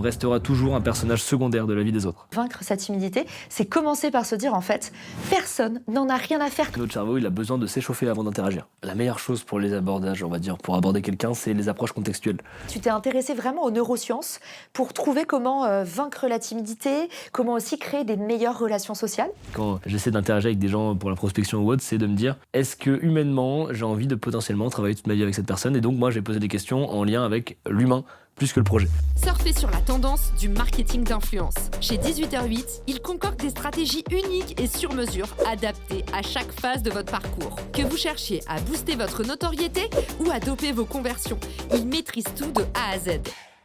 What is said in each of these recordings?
restera toujours un personnage secondaire de la vie des autres. Vaincre sa timidité, c'est commencer par se dire en fait, personne n'en a rien à faire. Notre cerveau, il a besoin de s'échauffer avant d'interagir. La meilleure chose pour les abordages, on va dire, pour aborder quelqu'un, c'est les approches contextuelles. Tu t'es intéressé vraiment aux neurosciences pour trouver comment vaincre la timidité, comment aussi créer des meilleures relations sociales. Quand j'essaie d'interagir avec des gens pour la prospection ou autre, c'est de me dire, est-ce que humainement, j'ai envie de potentiellement travailler toute ma vie avec cette personne? Et donc moi, j'ai posé des questions en lien avec l'humain, plus que le projet. Surfez sur la tendance du marketing d'influence. Chez 18h08, ils concoctent des stratégies uniques et sur mesure, adaptées à chaque phase de votre parcours. Que vous cherchiez à booster votre notoriété ou à doper vos conversions, ils maîtrisent tout de A à Z.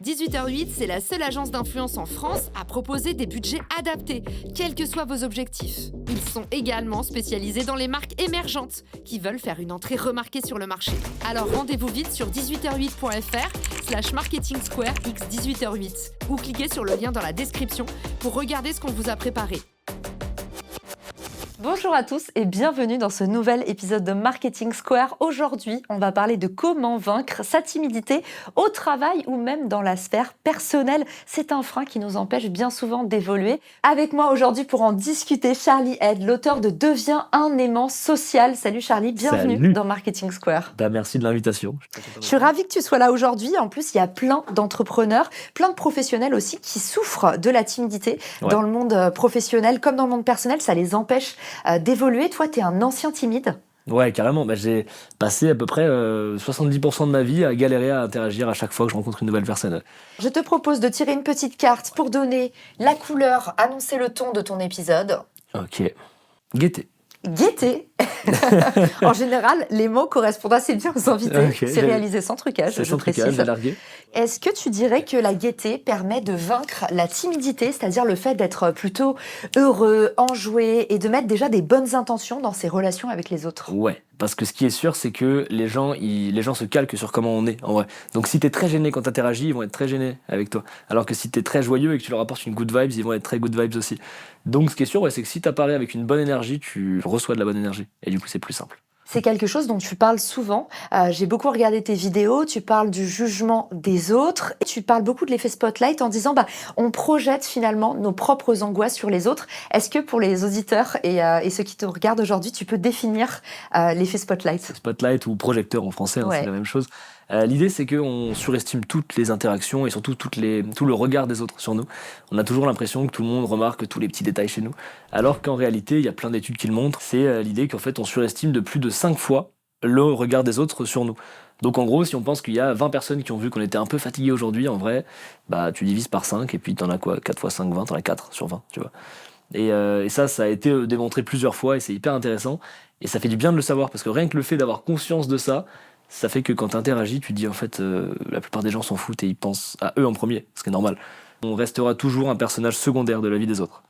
18h08, c'est la seule agence d'influence en France à proposer des budgets adaptés, quels que soient vos objectifs. Ils sont également spécialisés dans les marques émergentes qui veulent faire une entrée remarquée sur le marché. Alors rendez-vous vite sur 18h08.fr/marketing square x 18h08 ou cliquez sur le lien dans la description pour regarder ce qu'on vous a préparé. Bonjour à tous et bienvenue dans ce nouvel épisode de Marketing Square. Aujourd'hui, on va parler de comment vaincre sa timidité au travail ou même dans la sphère personnelle. C'est un frein qui nous empêche bien souvent d'évoluer. Avec moi aujourd'hui pour en discuter, Charlie Head, l'auteur de Deviens un aimant social. Salut Charlie, bienvenue dans Marketing Square. Merci de l'invitation. Je suis ravie que tu sois là aujourd'hui. En plus, il y a plein d'entrepreneurs, plein de professionnels aussi qui souffrent de la timidité dans le monde professionnel comme dans le monde personnel. Ça les empêche d'évoluer. Toi, tu es un ancien timide. Ouais, carrément. J'ai passé à peu près 70% de ma vie à galérer à interagir à chaque fois que je rencontre une nouvelle personne. Je te propose de tirer une petite carte pour donner la couleur, annoncer le ton de ton épisode. Ok. Gaieté. Gaieté. En général, les mots correspondent assez bien aux invités. Okay, c'est réalisé sans trucage, c'est je sans précise. trucage, j'ai largué. Est-ce que tu dirais que la gaieté permet de vaincre la timidité, c'est-à-dire le fait d'être plutôt heureux, enjoué et de mettre déjà des bonnes intentions dans ses relations avec les autres? Ouais, parce que ce qui est sûr, c'est que les gens se calquent sur comment on est, en vrai. Donc si t'es très gêné quand t'interagis, ils vont être très gênés avec toi. Alors que si t'es très joyeux et que tu leur apportes une good vibes, ils vont être très good vibes aussi. Donc ce qui est sûr, c'est que si t'apparais avec une bonne énergie, tu reçois de la bonne énergie. Et du coup, c'est plus simple. C'est quelque chose dont tu parles souvent. J'ai beaucoup regardé tes vidéos, tu parles du jugement des autres, et tu parles beaucoup de l'effet spotlight en disant on projette finalement nos propres angoisses sur les autres. Est-ce que pour les auditeurs et ceux qui te regardent aujourd'hui, tu peux définir l'effet spotlight? Spotlight ou projecteur en français, c'est la même chose. L'idée, c'est qu'on surestime toutes les interactions et surtout tout le regard des autres sur nous. On a toujours l'impression que tout le monde remarque tous les petits détails chez nous, alors qu'en réalité, il y a plein d'études qui le montrent. C'est l'idée qu'en fait, on surestime de plus de 5 fois le regard des autres sur nous. Donc en gros, si on pense qu'il y a 20 personnes qui ont vu qu'on était un peu fatigué aujourd'hui, en vrai, tu divises par 5 et puis t'en as quoi? 4 x 5, 20, t'en as 4 sur 20, tu vois. Et ça a été démontré plusieurs fois et c'est hyper intéressant. Et ça fait du bien de le savoir parce que rien que le fait d'avoir conscience de ça, ça fait que quand tu interagis, tu te dis en fait, la plupart des gens s'en foutent et ils pensent à eux en premier, ce qui est normal. On restera toujours un personnage secondaire de la vie des autres.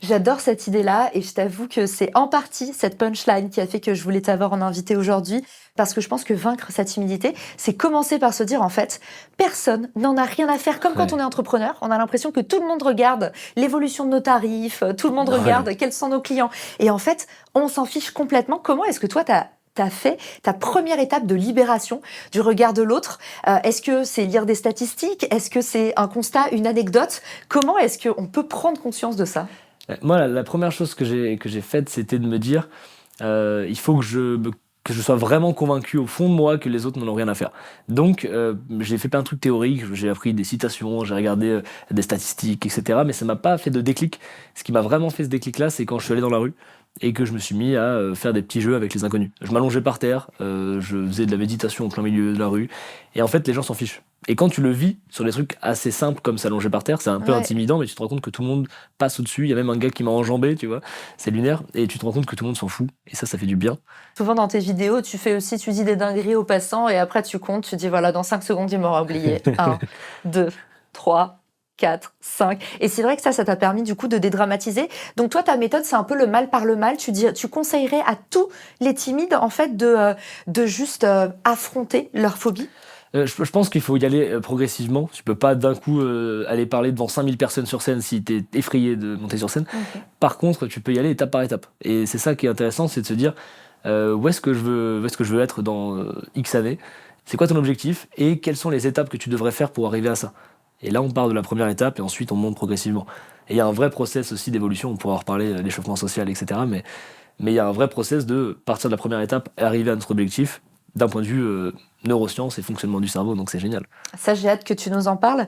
J'adore cette idée-là et je t'avoue que c'est en partie cette punchline qui a fait que je voulais t'avoir en invité aujourd'hui parce que je pense que vaincre sa timidité, c'est commencer par se dire en fait, personne n'en a rien à faire. Comme quand on est entrepreneur, on a l'impression que tout le monde regarde l'évolution de nos tarifs, tout le monde regarde quels sont nos clients. Et en fait, on s'en fiche complètement. Comment est-ce que toi, t'as fait ta première étape de libération du regard de l'autre? Est-ce que c'est lire des statistiques? Est-ce que c'est un constat, une anecdote? Comment est-ce qu'on peut prendre conscience de ça? Moi, la première chose que j'ai faite, c'était de me dire il faut que je sois vraiment convaincu au fond de moi que les autres n'en ont rien à faire. Donc, j'ai fait plein de trucs théoriques, j'ai appris des citations, j'ai regardé des statistiques, etc. Mais ça m'a pas fait de déclic. Ce qui m'a vraiment fait ce déclic-là, c'est quand je suis allé dans la rue et que je me suis mis à faire des petits jeux avec les inconnus. Je m'allongeais par terre, je faisais de la méditation au plein milieu de la rue, et en fait, les gens s'en fichent. Et quand tu le vis sur des trucs assez simples comme s'allonger par terre, c'est un peu intimidant, mais tu te rends compte que tout le monde passe au-dessus. Il y a même un gars qui m'a enjambé, tu vois, c'est lunaire, et tu te rends compte que tout le monde s'en fout, et ça fait du bien. Souvent dans tes vidéos, tu dis des dingueries aux passants, et après tu comptes, tu dis voilà, dans 5 secondes, il m'aura oublié. 1, 2, 3... 4, 5. Et c'est vrai que ça t'a permis du coup de dédramatiser. Donc toi, ta méthode, c'est un peu le mal par le mal. Tu conseillerais à tous les timides, en fait, de juste affronter leur phobie? Je pense qu'il faut y aller progressivement. Tu peux pas d'un coup aller parler devant 5000 personnes sur scène si t'es effrayé de monter sur scène. Okay. Par contre, tu peux y aller étape par étape. Et c'est ça qui est intéressant, c'est de se dire où est-ce que je veux être dans X années, c'est quoi ton objectif et quelles sont les étapes que tu devrais faire pour arriver à ça. Et là, on part de la première étape et ensuite on monte progressivement. Et il y a un vrai process aussi d'évolution, on pourra en reparler, l'échauffement social, etc. Mais il y a un vrai process de partir de la première étape et arriver à notre objectif d'un point de vue neurosciences et fonctionnement du cerveau, donc c'est génial. Ça, j'ai hâte que tu nous en parles.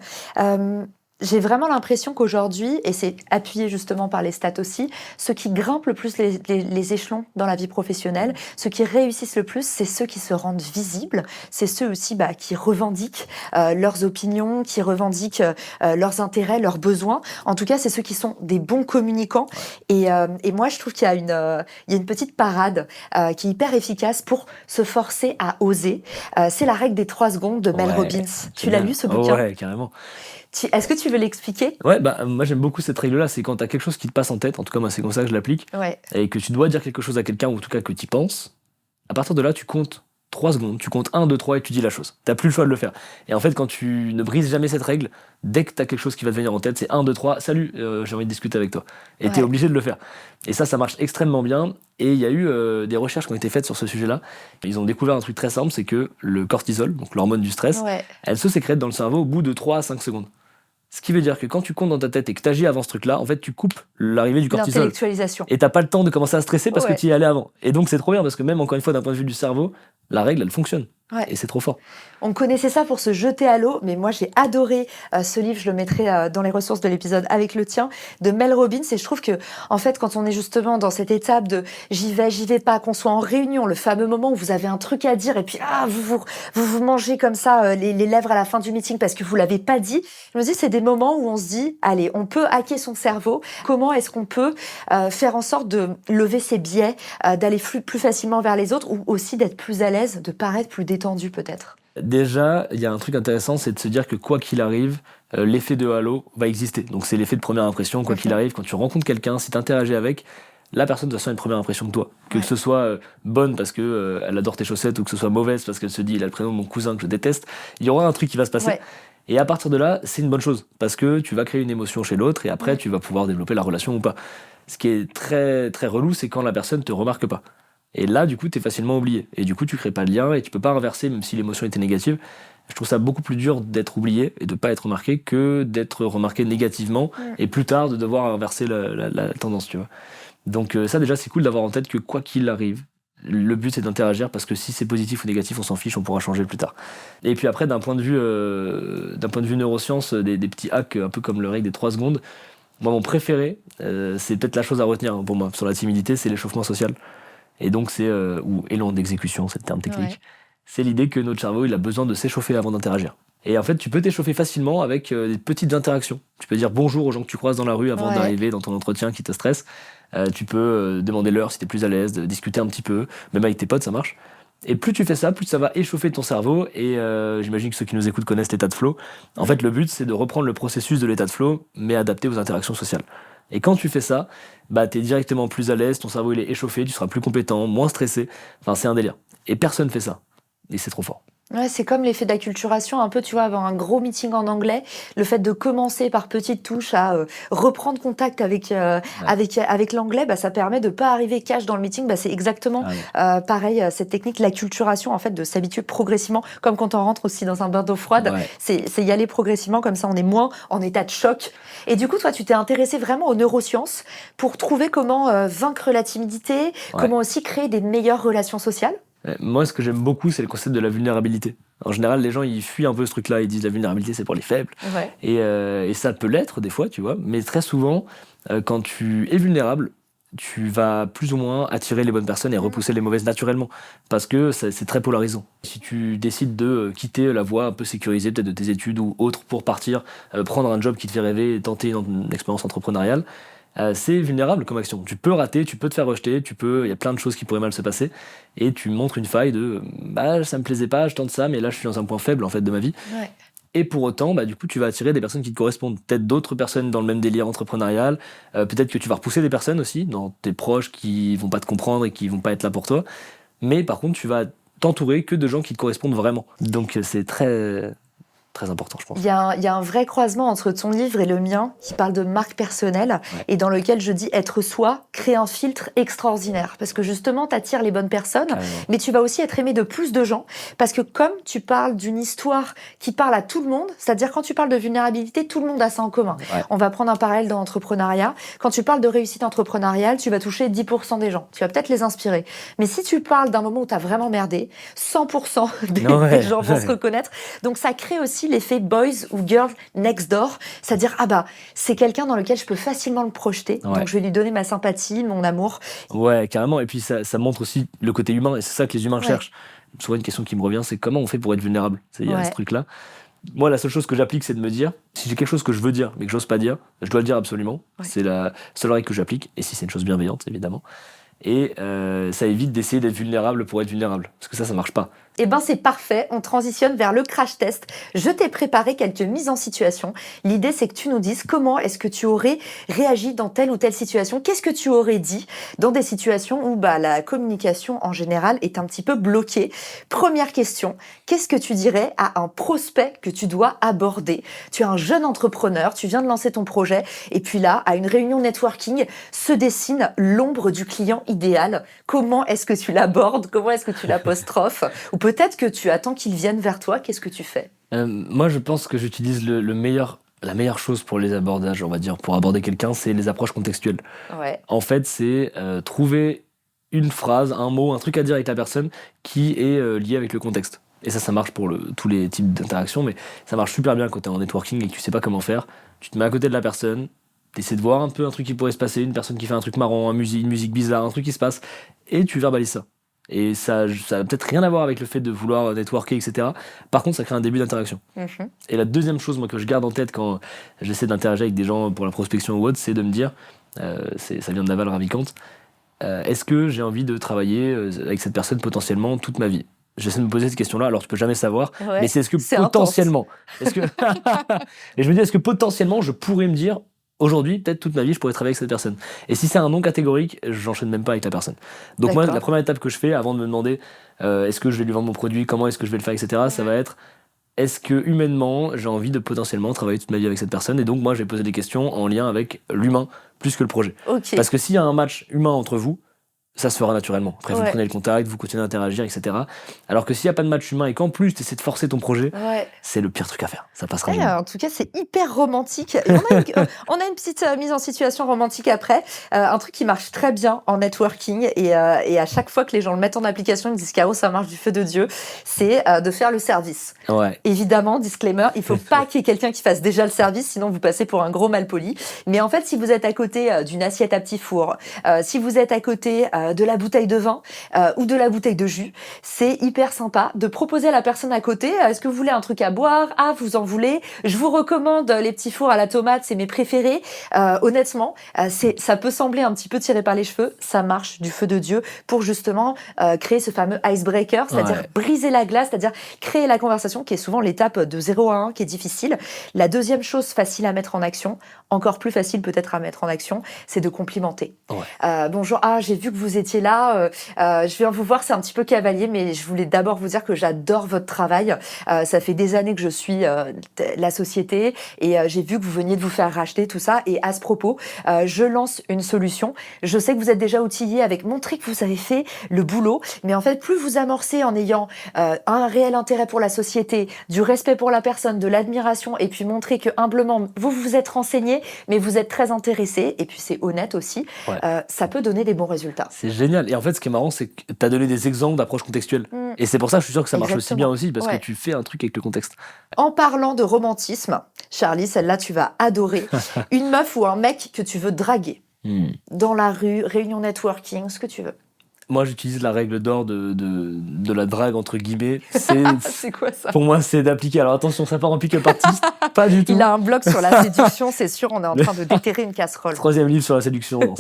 J'ai vraiment l'impression qu'aujourd'hui, et c'est appuyé justement par les stats aussi, ceux qui grimpent le plus les échelons dans la vie professionnelle, ceux qui réussissent le plus, c'est ceux qui se rendent visibles, c'est ceux aussi qui revendiquent leurs opinions, qui revendiquent leurs intérêts, leurs besoins. En tout cas, c'est ceux qui sont des bons communicants. Et moi, je trouve qu'il y a une petite parade qui est hyper efficace pour se forcer à oser. C'est la règle des 3 secondes de Mel Robbins. Tu l'as lu, ce bouquin? Ouais, carrément. Est-ce que tu veux l'expliquer? Ouais, moi j'aime beaucoup cette règle-là, c'est quand t'as quelque chose qui te passe en tête, en tout cas moi c'est comme ça que je l'applique, et que tu dois dire quelque chose à quelqu'un, ou en tout cas que t'y penses, à partir de là tu comptes 3 secondes, tu comptes 1, 2, 3 et tu dis la chose. T'as plus le choix de le faire. Et en fait quand tu ne brises jamais cette règle, dès que t'as quelque chose qui va te venir en tête, c'est 1, 2, 3, salut, j'ai envie de discuter avec toi. Et t'es obligé de le faire. Et ça marche extrêmement bien, et il y a eu des recherches qui ont été faites sur ce sujet-là. Ils ont découvert un truc très simple, c'est que le cortisol, donc l'hormone du stress, elle se sécrète dans le cerveau au bout de 3 à 5 secondes. Ce qui veut dire que quand tu comptes dans ta tête et que tu agis avant ce truc-là, en fait, tu coupes l'arrivée du cortisol. L'intellectualisation. Et t'as pas le temps de commencer à stresser parce que tu y es allé avant. Et donc, c'est trop bien parce que même, encore une fois, d'un point de vue du cerveau, la règle, elle fonctionne. Et c'est trop fort. On connaissait ça pour se jeter à l'eau, mais moi j'ai adoré ce livre, je le mettrai dans les ressources de l'épisode avec le tien, de Mel Robbins. Et je trouve que, en fait, quand on est justement dans cette étape de j'y vais pas, qu'on soit en réunion, le fameux moment où vous avez un truc à dire et puis vous mangez comme ça les lèvres à la fin du meeting parce que vous l'avez pas dit. Je me dis, c'est des moments où on se dit, allez, on peut hacker son cerveau. Comment est-ce qu'on peut faire en sorte de lever ses biais, d'aller plus facilement vers les autres, ou aussi d'être plus à l'aise, de paraître plus détendu peut-être? Déjà, il y a un truc intéressant, c'est de se dire que quoi qu'il arrive, l'effet de halo va exister. Donc c'est l'effet de première impression, quoi qu'il arrive, quand tu rencontres quelqu'un, si tu interagis avec, la personne doit se faire une première impression de toi. Que ce soit bonne parce que elle adore tes chaussettes, ou que ce soit mauvaise parce qu'elle se dit il a le prénom de mon cousin que je déteste, il y aura un truc qui va se passer. Et à partir de là, c'est une bonne chose, parce que tu vas créer une émotion chez l'autre, et après tu vas pouvoir développer la relation ou pas. Ce qui est très, très relou, c'est quand la personne te remarque pas. Et là, du coup, t'es facilement oublié. Et du coup, tu crées pas de lien et tu peux pas inverser, même si l'émotion était négative. Je trouve ça beaucoup plus dur d'être oublié et de pas être remarqué que d'être remarqué négativement et plus tard de devoir inverser la tendance, tu vois. Donc ça, déjà, c'est cool d'avoir en tête que quoi qu'il arrive, le but c'est d'interagir, parce que si c'est positif ou négatif, on s'en fiche, on pourra changer plus tard. Et puis après, d'un point de vue neurosciences, des petits hacks un peu comme le règle des 3 secondes, moi, mon préféré, c'est peut-être la chose à retenir pour moi sur la timidité, c'est l'échauffement social. Et donc c'est, ou élan d'exécution, c'est le terme technique, c'est l'idée que notre cerveau il a besoin de s'échauffer avant d'interagir. Et en fait, tu peux t'échauffer facilement avec des petites interactions. Tu peux dire bonjour aux gens que tu croises dans la rue avant d'arriver dans ton entretien qui te stresse. Tu peux demander l'heure si t'es plus à l'aise, de discuter un petit peu, même avec tes potes, ça marche. Et plus tu fais ça, plus ça va échauffer ton cerveau. Et j'imagine que ceux qui nous écoutent connaissent l'état de flow. En fait, le but, c'est de reprendre le processus de l'état de flow, mais adapté aux interactions sociales. Et quand tu fais ça, t'es directement plus à l'aise, ton cerveau il est échauffé, tu seras plus compétent, moins stressé. Enfin, c'est un délire. Et personne fait ça. Et c'est trop fort. Ouais, c'est comme l'effet d'acculturation, un peu, tu vois, avant un gros meeting en anglais, le fait de commencer par petites touches à reprendre contact avec l'anglais, ça permet de pas arriver cash dans le meeting. C'est exactement pareil, cette technique, l'acculturation, en fait, de s'habituer progressivement, comme quand on rentre aussi dans un bain d'eau froide, c'est y aller progressivement, comme ça on est moins en état de choc. Et du coup, toi, tu t'es intéressé vraiment aux neurosciences pour trouver comment vaincre la timidité, comment aussi créer des meilleures relations sociales. Moi, ce que j'aime beaucoup, c'est le concept de la vulnérabilité. En général, les gens, ils fuient un peu ce truc-là, ils disent la vulnérabilité, c'est pour les faibles. Et ça peut l'être, des fois, tu vois. Mais très souvent, quand tu es vulnérable, tu vas plus ou moins attirer les bonnes personnes et repousser les mauvaises naturellement. Parce que c'est très polarisant. Si tu décides de quitter la voie un peu sécurisée, peut-être de tes études ou autre, pour partir, prendre un job qui te fait rêver et tenter une expérience entrepreneuriale, c'est vulnérable comme action. Tu peux rater, tu peux te faire rejeter, il y a plein de choses qui pourraient mal se passer, et tu montres une faille de ça me plaisait pas, je tente ça, mais là je suis dans un point faible en fait de ma vie. Et pour autant, du coup, tu vas attirer des personnes qui te correspondent. Peut-être d'autres personnes dans le même délire entrepreneurial. Peut-être que tu vas repousser des personnes aussi, dans tes proches qui vont pas te comprendre et qui vont pas être là pour toi. Mais par contre, tu vas t'entourer que de gens qui te correspondent vraiment. Donc c'est très très important, je pense. Il y a un vrai croisement entre ton livre et le mien qui parle de marque personnelle et dans lequel je dis être soi, crée un filtre extraordinaire. Parce que justement, tu attires les bonnes personnes, mais tu vas aussi être aimé de plus de gens. Parce que comme tu parles d'une histoire qui parle à tout le monde, c'est-à-dire quand tu parles de vulnérabilité, tout le monde a ça en commun. On va prendre un parallèle dans l'entrepreneuriat. Quand tu parles de réussite entrepreneuriale, tu vas toucher 10% des gens. Tu vas peut-être les inspirer. Mais si tu parles d'un moment où tu as vraiment merdé, 100% des gens vont se reconnaître. Donc ça crée aussi l'effet boys ou girls next door, c'est-à-dire c'est quelqu'un dans lequel je peux facilement le projeter, donc je vais lui donner ma sympathie, mon amour. Ouais, carrément, et puis ça montre aussi le côté humain, et c'est ça que les humains cherchent. Souvent une question qui me revient, c'est comment on fait pour être vulnérable. Il y a ce truc-là. Moi, la seule chose que j'applique, c'est de me dire, si j'ai quelque chose que je veux dire, mais que j'ose pas dire, je dois le dire absolument. C'est la seule règle que j'applique, et si c'est une chose bienveillante, évidemment. Et ça évite d'essayer d'être vulnérable pour être vulnérable, parce que ça marche pas. Eh ben c'est parfait, on transitionne vers le crash test. Je t'ai préparé quelques mises en situation. L'idée c'est que tu nous dises comment est-ce que tu aurais réagi dans telle ou telle situation. Qu'est-ce que tu aurais dit dans des situations où la communication en général est un petit peu bloquée. Première question, qu'est-ce que tu dirais à un prospect que tu dois aborder? Tu es un jeune entrepreneur, tu viens de lancer ton projet et puis là, à une réunion networking, se dessine l'ombre du client idéal. Comment est-ce que tu l'abordes? Comment est-ce que tu l'apostrophes? Ou peut-être que tu attends qu'ils viennent vers toi, qu'est-ce que tu fais? Moi, je pense que j'utilise la meilleure chose pour les abordages, on va dire, pour aborder quelqu'un, c'est les approches contextuelles. En fait, c'est trouver une phrase, un mot, un truc à dire avec la personne qui est lié avec le contexte. Et ça marche pour tous les types d'interactions, mais ça marche super bien quand t'es en networking et que tu sais pas comment faire. Tu te mets à côté de la personne, t'essaies de voir un peu un truc qui pourrait se passer, une personne qui fait un truc marrant, une musique bizarre, un truc qui se passe, et tu verbalises ça. Et ça a peut-être rien à voir avec le fait de vouloir networker, etc. Par contre, ça crée un début d'interaction. Et la deuxième chose moi, que je garde en tête quand j'essaie d'interagir avec des gens pour la prospection ou autre, c'est de me dire, ça vient de Naval Ravikant, est-ce que j'ai envie de travailler avec cette personne potentiellement toute ma vie? J'essaie de me poser cette question-là, alors tu peux jamais savoir, mais c'est potentiellement... Et je me dis, est-ce que potentiellement je pourrais me dire, aujourd'hui, peut-être toute ma vie, je pourrais travailler avec cette personne. Et si c'est un non catégorique, j'enchaîne même pas avec la personne. Donc moi, la première étape que je fais, avant de me demander est-ce que je vais lui vendre mon produit, comment est-ce que je vais le faire, etc., ça va être, est-ce que humainement, j'ai envie de potentiellement travailler toute ma vie avec cette personne? Et donc moi, je vais poser des questions en lien avec l'humain, plus que le projet. Parce que s'il y a un match humain entre vous, ça se fera naturellement. Après, vous prenez le contact, vous continuez d'interagir, etc. Alors que s'il n'y a pas de match humain et qu'en plus, tu essaies de forcer ton projet, c'est le pire truc à faire. Ça passera jamais. En tout cas, c'est hyper romantique. Et on a une petite mise en situation romantique après. Un truc qui marche très bien en networking et à chaque fois que les gens le mettent en application, ils me disent « Caro, ça marche du feu de Dieu », c'est de faire le service. Évidemment, disclaimer, il ne faut pas qu'il y ait quelqu'un qui fasse déjà le service, sinon vous passez pour un gros malpoli. Mais en fait, si vous êtes à côté d'une assiette à petit four, si vous êtes à côté de la bouteille de vin ou de la bouteille de jus, c'est hyper sympa de proposer à la personne à côté, est-ce que vous voulez un truc à boire? Ah, vous en voulez? Je vous recommande les petits fours à la tomate, c'est mes préférés. Honnêtement, ça peut sembler un petit peu tiré par les cheveux, ça marche du feu de Dieu pour justement créer ce fameux icebreaker, c'est-à-dire briser la glace, c'est-à-dire créer la conversation qui est souvent l'étape de 0 à 1 qui est difficile. La deuxième chose facile à mettre en action, encore plus facile peut-être à mettre en action, c'est de complimenter. Bonjour, j'ai vu que vous étiez là, je viens vous voir, c'est un petit peu cavalier, mais je voulais d'abord vous dire que j'adore votre travail. Ça fait des années que je suis la société et j'ai vu que vous veniez de vous faire racheter, tout ça. Et à ce propos, je lance une solution. Je sais que vous êtes déjà outillé avec montrer que vous avez fait le boulot, mais en fait, plus vous amorcez en ayant un réel intérêt pour la société, du respect pour la personne, de l'admiration, et puis montrer que humblement, vous vous êtes renseigné, mais vous êtes très intéressé, et puis c'est honnête aussi, ça peut donner des bons résultats. C'est génial. Et en fait, ce qui est marrant, c'est que tu as donné des exemples d'approches contextuelles. Et c'est pour ça que je suis sûr que ça marche aussi bien aussi, parce que tu fais un truc avec le contexte. En parlant de romantisme, Charlie, celle-là, tu vas adorer. Une meuf ou un mec que tu veux draguer. Dans la rue, réunion networking, ce que tu veux. Moi, j'utilise la règle d'or de la drague, entre guillemets. C'est quoi ça? Pour moi, c'est d'appliquer. Alors attention, ça part en pick-up artist, pas du tout. Il a un blog sur la séduction, c'est sûr, on est en train de déterrer une casserole. 3e livre sur la séduction.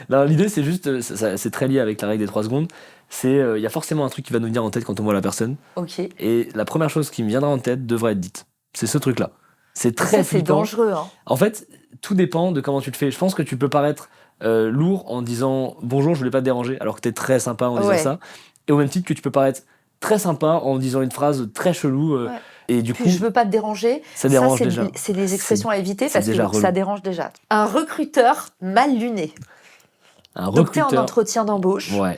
Non, l'idée, c'est juste, c'est très lié avec la règle des 3 secondes. Il y a forcément un truc qui va nous venir en tête quand on voit la personne. Et la première chose qui me viendra en tête devrait être dite. C'est ce truc-là. C'est très c'est dangereux. En fait, tout dépend de comment tu le fais. Je pense que tu peux paraître lourd en disant bonjour, je voulais pas te déranger, alors que t'es très sympa en disant ça. Et au même titre que tu peux paraître très sympa en disant une phrase très chelou. Et du Puis coup, je veux pas te déranger. ça dérange c'est, déjà. c'est des expressions à éviter c'est parce déjà que relou. ça dérange déjà. Un recruteur mal luné. Un Donc t'es en recruteur. entretien d'embauche Ouais.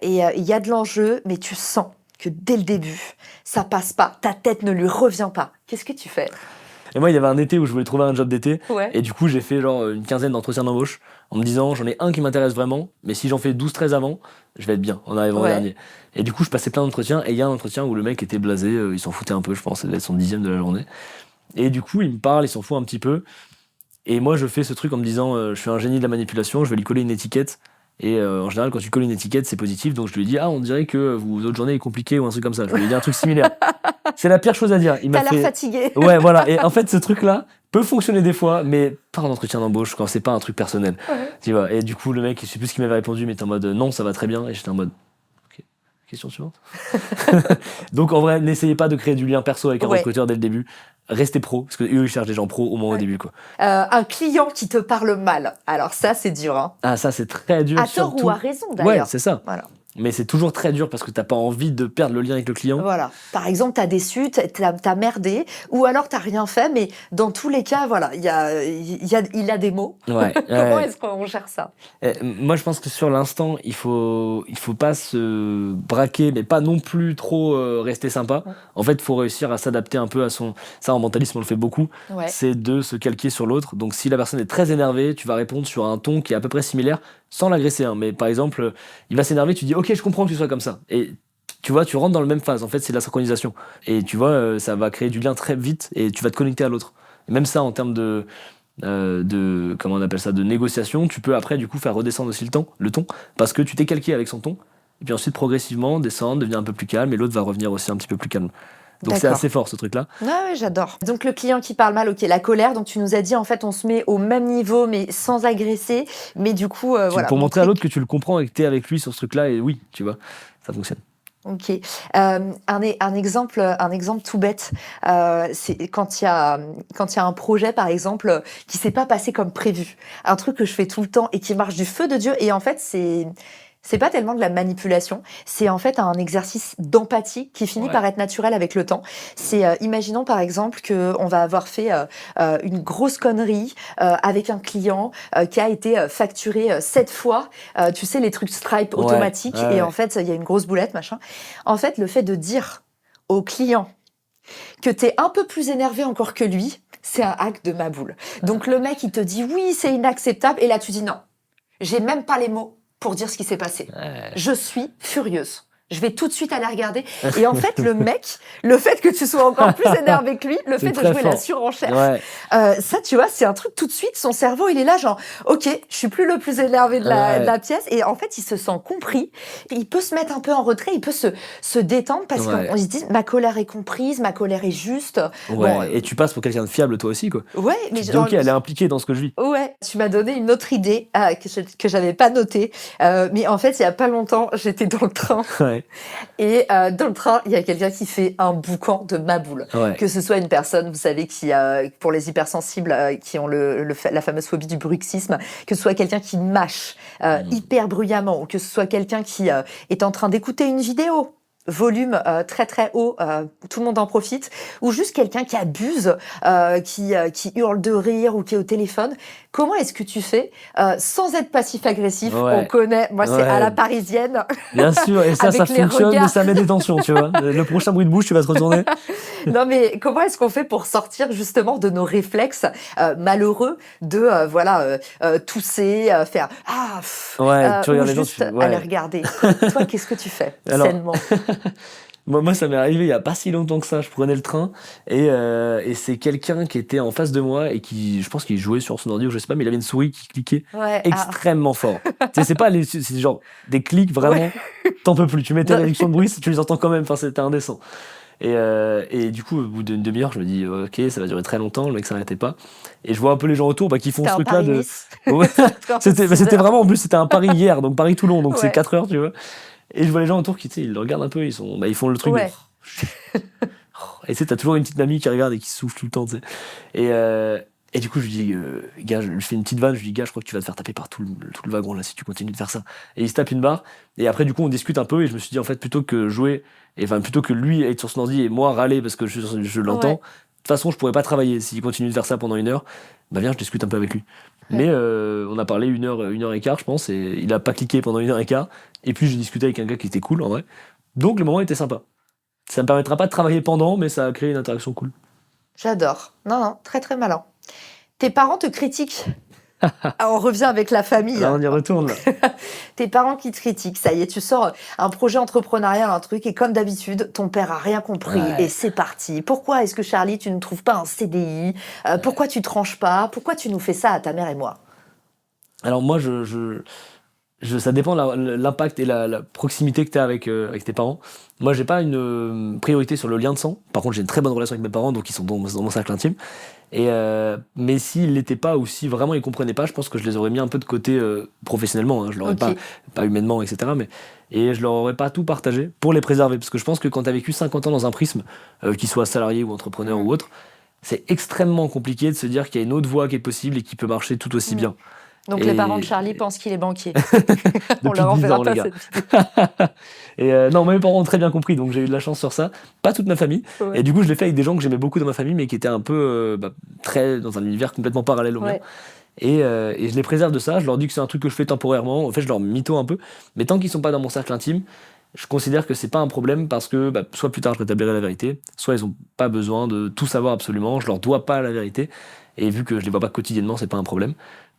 et il y a de l'enjeu, mais tu sens que dès le début, ça passe pas, ta tête ne lui revient pas. Qu'est-ce que tu fais? Et moi, il y avait un été où je voulais trouver un job d'été. Ouais. Et du coup, j'ai fait genre une quinzaine d'entretiens d'embauche en me disant, j'en ai un qui m'intéresse vraiment, mais si j'en fais 12-13 avant, je vais être bien en arrivant au dernier. Et du coup, je passais plein d'entretiens. Et il y a un entretien où le mec était blasé, il s'en foutait un peu, je pense, ça devait être son 10e de la journée. Et du coup, il me parle, il s'en fout un petit peu. Et moi, je fais ce truc en me disant, je suis un génie de la manipulation, je vais lui coller une étiquette. Et en général, quand tu colles une étiquette, c'est positif. Donc je lui ai dit, on dirait que votre journée est compliquée ou un truc comme ça. Je lui ai dit un truc similaire. C'est la pire chose à dire. Il m'a T'as fait... l'air fatigué. Ouais, voilà. Et en fait, ce truc-là peut fonctionner des fois, mais pas en entretien d'embauche quand c'est pas un truc personnel. Ouais. Tu vois. Et du coup, le mec, je sais plus ce qu'il m'avait répondu, mais il était en mode non, ça va très bien. Et j'étais en mode ok. Question suivante. Donc en vrai, n'essayez pas de créer du lien perso avec un recruteur dès le début. Restez pro, parce que eux ils cherchent des gens pros au moins au début, quoi. Un client qui te parle mal. Alors ça, c'est dur. Hein. Ah, ça, c'est très dur. À tort surtout... ou à raison, d'ailleurs. Ouais, c'est ça. Voilà. Mais c'est toujours très dur parce que t'as pas envie de perdre le lien avec le client. Voilà. Par exemple, t'as déçu, t'as merdé, ou alors t'as rien fait, mais dans tous les cas, voilà, il a des mots. Ouais. Comment est-ce qu'on gère ça? Moi, je pense que sur l'instant, il faut pas se braquer, mais pas non plus trop rester sympa. Ouais. En fait, il faut réussir à s'adapter un peu à son... Ça, en mentalisme, on le fait beaucoup. Ouais. C'est de se calquer sur l'autre. Donc, si la personne est très énervée, tu vas répondre sur un ton qui est à peu près similaire, sans l'agresser. Hein. Mais par exemple, il va s'énerver, tu dis « Ok, je comprends que tu sois comme ça. » Et tu vois, tu rentres dans la même phase. En fait, c'est de la synchronisation. Et tu vois, ça va créer du lien très vite et tu vas te connecter à l'autre. Et même ça, en termes de comment on appelle ça, de négociation, tu peux après du coup faire redescendre aussi le ton, parce que tu t'es calqué avec son ton, et puis ensuite progressivement descendre, devenir un peu plus calme, et l'autre va revenir aussi un petit peu plus calme. Donc c'est assez fort ce truc-là. Ouais, j'adore. Donc le client qui parle mal, ok, la colère, donc tu nous as dit en fait on se met au même niveau mais sans agresser, mais du coup voilà. Pour montrer à l'autre que tu le comprends et que t'es avec lui sur ce truc-là, et oui, tu vois, ça fonctionne. Ok. Un exemple tout bête, c'est quand il y a un projet par exemple qui s'est pas passé comme prévu, un truc que je fais tout le temps et qui marche du feu de Dieu, et en fait c'est pas tellement de la manipulation, c'est en fait un exercice d'empathie qui finit par être naturel avec le temps. C'est imaginons par exemple que on va avoir fait une grosse connerie avec un client qui a été facturé 7 fois, tu sais les trucs Stripe automatiques, et en fait il y a une grosse boulette machin. En fait, le fait de dire au client que t'es un peu plus énervé encore que lui, c'est un hack de ma boule. Donc le mec il te dit oui c'est inacceptable, et là tu dis non, j'ai même pas les mots pour dire ce qui s'est passé. Je suis furieuse. Je vais tout de suite aller regarder. Et en fait, le mec, le fait que tu sois encore plus énervé que lui, le fait de jouer la surenchère, ça, tu vois, c'est un truc tout de suite, son cerveau, il est là genre, ok, je suis plus le plus énervé de la pièce. Et en fait, il se sent compris. Il peut se mettre un peu en retrait, il peut se détendre parce qu'on se dit, ma colère est comprise, ma colère est juste. Ouais, bon, et tu passes pour quelqu'un de fiable toi aussi, quoi. Ouais, mais tu te dis, ok, elle est impliquée dans ce que je vis. Ouais, tu m'as donné une autre idée que j'avais pas notée. Mais en fait, il y a pas longtemps, j'étais dans le train. Et dans le train, il y a quelqu'un qui fait un boucan de ma boule. Que ce soit une personne, vous savez, qui pour les hypersensibles, qui ont la fameuse phobie du bruxisme, que ce soit quelqu'un qui mâche hyper bruyamment, ou que ce soit quelqu'un qui est en train d'écouter une vidéo, volume très très haut, tout le monde en profite, ou juste quelqu'un qui abuse, qui hurle de rire ou qui est au téléphone. Comment est-ce que tu fais sans être passif-agressif? On connaît, moi c'est à la parisienne. Bien sûr, et ça fonctionne, mais ça met des tensions, tu vois. Le prochain bruit de bouche, tu vas te retourner. Non mais comment est-ce qu'on fait pour sortir justement de nos réflexes malheureux de tousser, faire tu regardes les gens, juste aller regarder. Toi, qu'est-ce que tu fais sainement? Moi, ça m'est arrivé il y a pas si longtemps que ça. Je prenais le train et c'est quelqu'un qui était en face de moi et qui, je pense qu'il jouait sur son ordi ou je sais pas, mais il avait une souris qui cliquait extrêmement fort. Tu sais, c'est pas c'est genre des clics vraiment, t'en peux plus. Tu mets tes réductions de bruit, tu les entends quand même. Enfin, c'était indécent. Et du coup, au bout d'une demi-heure, je me dis ok, ça va durer très longtemps. Le mec s'arrêtait pas. Et je vois un peu les gens autour qui font ce truc-là de. Ouais. C'était vraiment, en plus, c'était un Paris hier, donc Paris-Toulon, donc c'est 4 heures, tu vois. Et je vois les gens autour qui, tu sais, ils le regardent un peu, ils font le truc. Et tu sais, t'as toujours une petite mamie qui regarde et qui souffle tout le temps, tu sais. Et du coup, je lui dis, gars, je lui fais une petite vanne, je lui dis, gars, je crois que tu vas te faire taper par tout le wagon là si tu continues de faire ça. Et il se tape une barre. Et après, du coup, on discute un peu et je me suis dit, en fait, plutôt que jouer, plutôt que lui être sur son ordi et moi râler parce que je l'entends, de toute façon, je pourrais pas travailler s'il continue de faire ça pendant 1 heure. Bah viens, je discute un peu avec lui. Ouais. Mais on a parlé 1 heure et quart, je pense, et il a pas cliqué pendant 1 heure et quart. Et puis j'ai discuté avec un gars qui était cool en vrai. Donc le moment était sympa. Ça me permettra pas de travailler pendant, mais ça a créé une interaction cool. J'adore. Non, très très malin. Tes parents te critiquent. On revient avec la famille. Là, on y retourne. Là. Tes parents qui te critiquent, ça y est, tu sors un projet entrepreneurial, un truc, et comme d'habitude, ton père a rien compris, et c'est parti. Pourquoi est-ce que Charlie, tu ne trouves pas un CDI ? Pourquoi tu tranches pas ? Pourquoi tu nous fais ça à ta mère et moi ? Alors moi, ça dépend de l'impact et la proximité que tu as avec tes parents. Moi, j'ai pas une priorité sur le lien de sang. Par contre, j'ai une très bonne relation avec mes parents, donc ils sont dans mon cercle intime. Mais s'ils l'étaient pas ou si vraiment ils comprenaient pas, je pense que je les aurais mis un peu de côté professionnellement. Hein. Je l'aurais pas humainement, etc. Et je leur aurais pas tout partagé pour les préserver. Parce que je pense que quand tu as vécu 50 ans dans un prisme, qu'il soit salarié ou entrepreneur ou autre, c'est extrêmement compliqué de se dire qu'il y a une autre voie qui est possible et qui peut marcher tout aussi bien. Donc les parents de Charlie pensent qu'il est banquier. On leur enverra pas cette non, mes parents ont très bien compris, donc j'ai eu de la chance sur ça. Pas toute ma famille. Ouais. Et du coup, je l'ai fait avec des gens que j'aimais beaucoup dans ma famille, mais qui étaient un peu très dans un univers complètement parallèle au mien. Et je les préserve de ça. Je leur dis que c'est un truc que je fais temporairement. En fait, je leur mytho un peu. Mais tant qu'ils sont pas dans mon cercle intime, je considère que c'est pas un problème parce que soit plus tard je rétablirai la vérité, soit ils ont pas besoin de tout savoir absolument. Je leur dois pas la vérité. Et vu que je les vois pas quotidiennement, c'est pas un problème.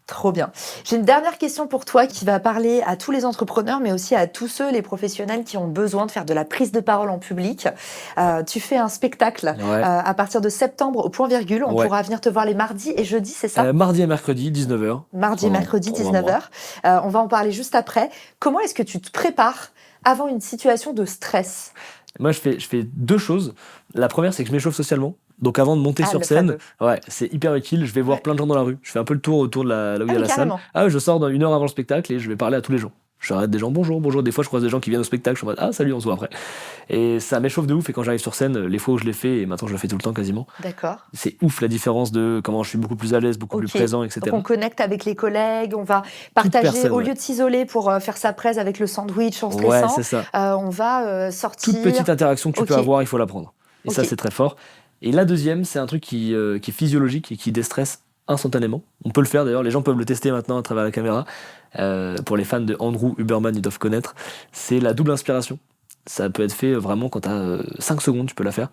Trop bien. J'ai une dernière question pour toi qui va parler à tous les entrepreneurs, mais aussi à tous ceux, les professionnels qui ont besoin de faire de la prise de parole en public. Tu fais un spectacle à partir de septembre au Point Virgule. On pourra venir te voir les mardis et jeudis, c'est ça ? Mardi et mercredi, 19h. Mardi et mercredi, 19h. On va en parler juste après. Comment est-ce que tu te prépares avant une situation de stress ? Moi, je fais 2 choses. La première, c'est que je m'échauffe socialement. Donc avant de monter sur scène, c'est hyper utile. Je vais voir plein de gens dans la rue. Je fais un peu le tour autour de là où il y a la salle. Je sors 1 heure avant le spectacle et je vais parler à tous les gens. J'arrête des gens, bonjour. Des fois, je croise des gens qui viennent au spectacle. Je suis en mode, salut, on se voit après. Et ça m'échauffe de ouf. Et quand j'arrive sur scène, les fois où je l'ai fait, et maintenant je le fais tout le temps quasiment. D'accord. C'est ouf la différence de comment je suis beaucoup plus à l'aise, beaucoup plus présent, etc. Donc on connecte avec les collègues, on va partager, au lieu de s'isoler pour faire sa presse avec le sandwich en stressant, c'est ça. On va sortir. Toute petite interaction que tu peux avoir, il faut la prendre. Et ça, c'est très fort. Et la deuxième, c'est un truc qui est physiologique et qui déstresse instantanément. On peut le faire d'ailleurs, les gens peuvent le tester maintenant à travers la caméra. Pour les fans de Andrew Huberman, ils doivent connaître. C'est la double inspiration. Ça peut être fait vraiment quand tu as 5 secondes, tu peux la faire.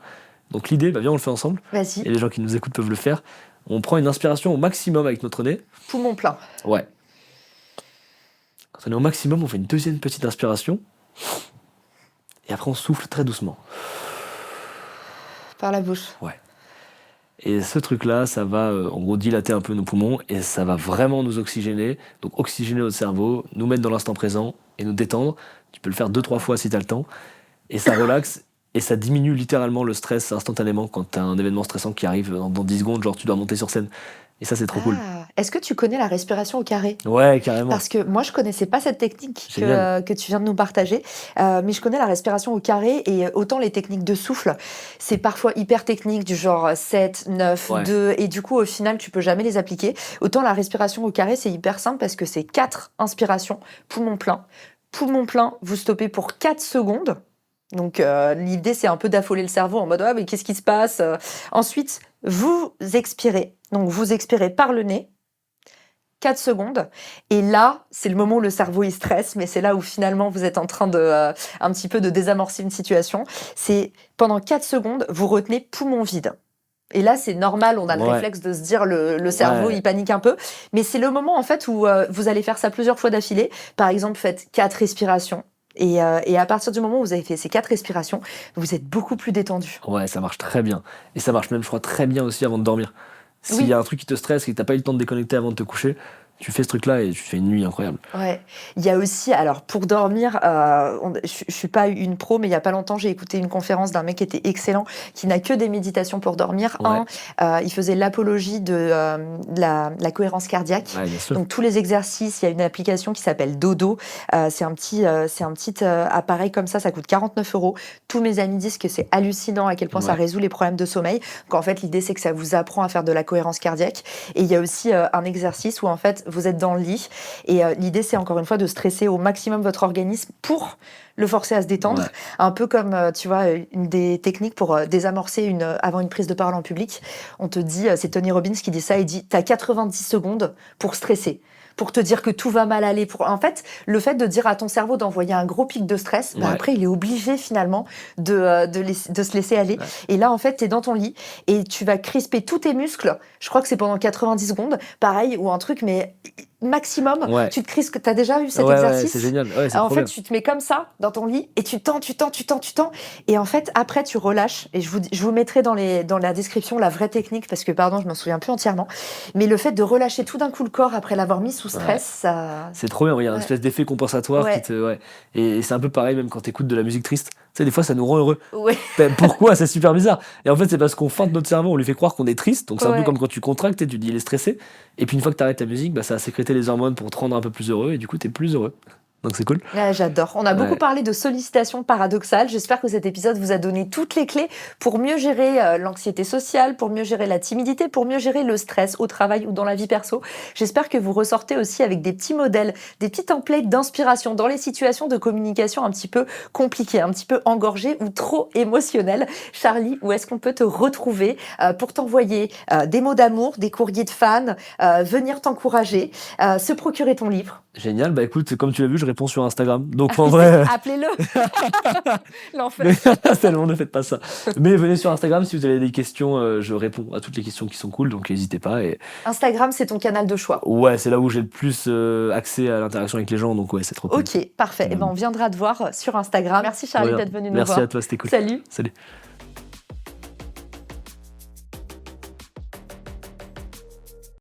Donc l'idée, viens, on le fait ensemble. Vas-y. Et les gens qui nous écoutent peuvent le faire. On prend une inspiration au maximum avec notre nez. Poumon plein. Ouais. Quand on est au maximum, on fait une deuxième petite inspiration. Et après, on souffle très doucement. Par la bouche. Ouais. Et ce truc-là, ça va en gros dilater un peu nos poumons et ça va vraiment nous oxygéner. Donc oxygéner notre cerveau, nous mettre dans l'instant présent et nous détendre. Tu peux le faire 2-3 fois si tu as le temps. Et ça relaxe et ça diminue littéralement le stress instantanément quand tu as un événement stressant qui arrive dans 10 secondes, genre tu dois monter sur scène. Et ça, c'est trop cool. Est-ce que tu connais la respiration au carré ? Ouais, carrément. Parce que moi, je connaissais pas cette technique que tu viens de nous partager. Mais je connais la respiration au carré et autant les techniques de souffle, c'est parfois hyper technique du genre 7, 9, 2 et du coup, au final, tu peux jamais les appliquer. Autant la respiration au carré, c'est hyper simple parce que c'est 4 inspirations, poumon plein. Poumon plein, vous stoppez pour 4 secondes. Donc l'idée, c'est un peu d'affoler le cerveau en mode « mais qu'est-ce qui se passe ?» Ensuite, vous expirez. Donc vous expirez par le nez, 4 secondes. Et là, c'est le moment où le cerveau il stresse, mais c'est là où finalement vous êtes en train de un petit peu de désamorcer une situation. C'est pendant 4 secondes, vous retenez poumon vide. Et là, c'est normal, on a le réflexe de se dire le cerveau, il panique un peu. Mais c'est le moment en fait où vous allez faire ça plusieurs fois d'affilée. Par exemple, faites 4 respirations. Et à partir du moment où vous avez fait ces 4 respirations, vous êtes beaucoup plus détendu. Ouais, ça marche très bien. Et ça marche même, je crois, très bien aussi avant de dormir. S'il y a un truc qui te stresse et que t'as pas eu le temps de déconnecter avant de te coucher, tu fais ce truc-là et tu fais une nuit incroyable. Ouais. Il y a aussi, alors pour dormir, je suis pas une pro, mais il y a pas longtemps, j'ai écouté une conférence d'un mec qui était excellent, qui n'a que des méditations pour dormir. Ouais. Il faisait l'apologie de la cohérence cardiaque. Ouais, bien sûr. Donc tous les exercices, il y a une application qui s'appelle Dodo. C'est un petit appareil comme ça coûte 49 €. Tous mes amis disent que c'est hallucinant à quel point ça résout les problèmes de sommeil. Qu'en fait, l'idée c'est que ça vous apprend à faire de la cohérence cardiaque. Et il y a aussi un exercice où en fait vous êtes dans le lit et l'idée c'est encore une fois de stresser au maximum votre organisme pour le forcer à se détendre, un peu comme tu vois une des techniques pour désamorcer avant une prise de parole en public. On te dit, c'est Tony Robbins qui dit ça, il dit t'as 90 secondes pour stresser, pour te dire que tout va mal aller. En fait, le fait de dire à ton cerveau d'envoyer un gros pic de stress, après, il est obligé finalement de se laisser aller. Ouais. Et là, en fait, tu es dans ton lit et tu vas crisper tous tes muscles. Je crois que c'est pendant 90 secondes, pareil, ou un truc, mais maximum, tu te crispes. Tu as déjà eu cet exercice? Ouais, c'est génial. Ouais, en fait, tu te mets comme ça dans ton lit et tu tends. Et en fait, après, tu relâches. Et je vous mettrai dans la description la vraie technique parce que, pardon, je m'en souviens plus entièrement. Mais le fait de relâcher tout d'un coup le corps après l'avoir mis sous stress, ça... C'est trop bien. Il y a une espèce d'effet compensatoire qui te... Et c'est un peu pareil même quand tu écoutes de la musique triste. Tu sais, des fois, ça nous rend heureux. Ouais. Pourquoi? C'est super bizarre. Et en fait, c'est parce qu'on feinte notre cerveau, on lui fait croire qu'on est triste. Donc, c'est un peu comme quand tu contractes, tu dis il est stressé. Et puis, une fois que tu arrêtes la musique, ça a sécrété les hormones pour te rendre un peu plus heureux. Et du coup, tu es plus heureux. Donc c'est cool. Ouais, j'adore. On a beaucoup parlé de sollicitation paradoxale. J'espère que cet épisode vous a donné toutes les clés pour mieux gérer l'anxiété sociale, pour mieux gérer la timidité, pour mieux gérer le stress au travail ou dans la vie perso. J'espère que vous ressortez aussi avec des petits modèles, des petits templates d'inspiration dans les situations de communication un petit peu compliquées, un petit peu engorgées ou trop émotionnelles. Charlie, où est-ce qu'on peut te retrouver pour t'envoyer des mots d'amour, des courriers de fans, venir t'encourager, se procurer ton livre? Génial, écoute, comme tu l'as vu, je réponds sur Instagram. Donc en vrai. Appelez-le. L'enfer. Tellement, ne faites pas ça. Mais venez sur Instagram si vous avez des questions, je réponds à toutes les questions qui sont cool, donc n'hésitez pas. Instagram, c'est ton canal de choix. Ouais, c'est là où j'ai le plus accès à l'interaction avec les gens, donc c'est trop cool. Ok, parfait. On viendra te voir sur Instagram. Merci Charlie d'être venu nous voir. Merci à toi, c'était cool. Salut. Salut.